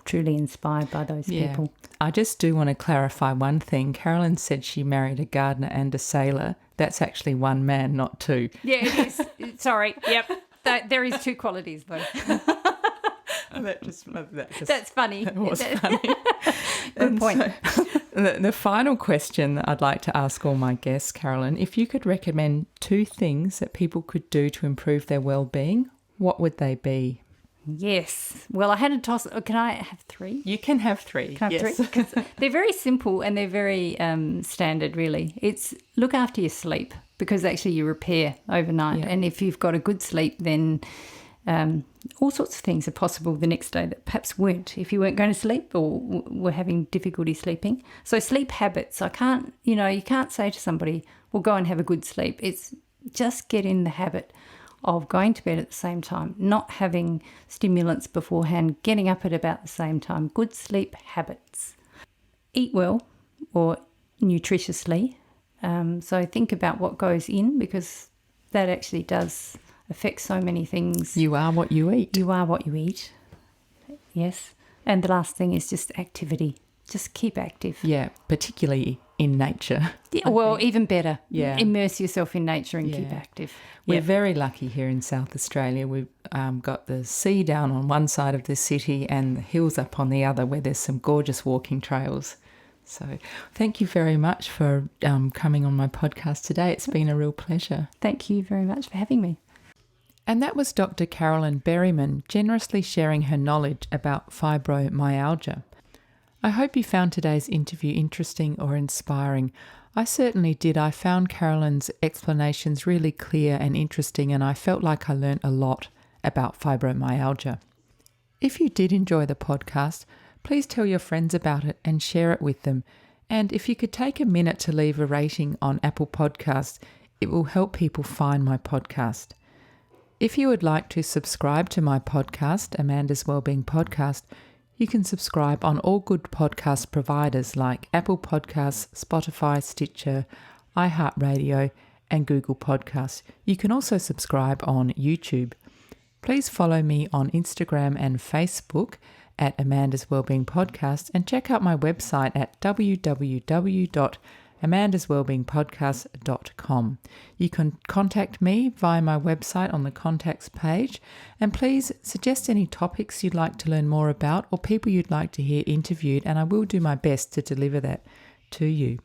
truly inspired by those people. I just do want to clarify one thing. Carolyn said she married a gardener and a sailor. That's actually one man, not two. Yeah, it is. Sorry. Yep. There is two qualities, though. That's funny. That was funny. Good point. So, the final question that I'd like to ask all my guests, Carolyn, if you could recommend 2 things that people could do to improve their well-being, what would they be? Yes. Well, I had a toss. Can I have 3? You can have 3. Can I have 3? 'Cause they're very simple and they're very standard, really. It's look after your sleep, because actually you repair overnight. Yeah. And if you've got a good sleep, then all sorts of things are possible the next day that perhaps weren't if you weren't going to sleep or were having difficulty sleeping. So sleep habits, you can't say to somebody, well, go and have a good sleep. It's just get in the habit of going to bed at the same time, not having stimulants beforehand, getting up at about the same time. Good sleep habits. Eat well or nutritiously. So think about what goes in, because that actually does affect so many things. You are what you eat. You are what you eat. Yes. And the last thing is just activity. Just keep active. Yeah, particularly in nature. Yeah, well, even better. Yeah. Immerse yourself in nature and keep active. We're very lucky here in South Australia. We've got the sea down on one side of the city and the hills up on the other, where there's some gorgeous walking trails. So thank you very much for coming on my podcast today. It's been a real pleasure. Thank you very much for having me. And that was Dr Carolyn Berryman generously sharing her knowledge about fibromyalgia. I hope you found today's interview interesting or inspiring. I certainly did. I found Carolyn's explanations really clear and interesting, and I felt like I learnt a lot about fibromyalgia. If you did enjoy the podcast, please tell your friends about it and share it with them. And if you could take a minute to leave a rating on Apple Podcasts, it will help people find my podcast. If you would like to subscribe to my podcast, Amanda's Wellbeing Podcast, you can subscribe on all good podcast providers like Apple Podcasts, Spotify, Stitcher, iHeartRadio, and Google Podcasts. You can also subscribe on YouTube. Please follow me on Instagram and Facebook at Amanda's Wellbeing Podcast, and check out my website at www.amandaswellbeingpodcast.com. You can contact me via my website on the contacts page, and please suggest any topics you'd like to learn more about or people you'd like to hear interviewed, and I will do my best to deliver that to you.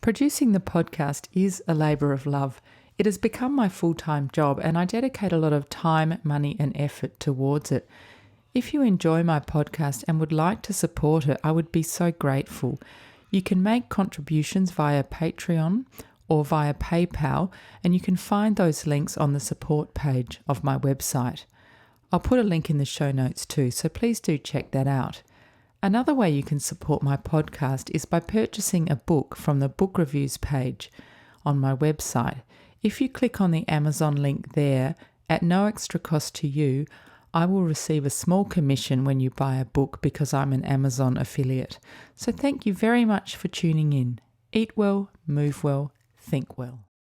Producing the podcast is a labour of love. It has become my full-time job, and I dedicate a lot of time, money and effort towards it. If you enjoy my podcast and would like to support it, I would be so grateful. You can make contributions via Patreon or via PayPal, and you can find those links on the support page of my website. I'll put a link in the show notes too, so please do check that out. Another way you can support my podcast is by purchasing a book from the book reviews page on my website. If you click on the Amazon link there, at no extra cost to you, I will receive a small commission when you buy a book because I'm an Amazon affiliate. So thank you very much for tuning in. Eat well, move well, think well.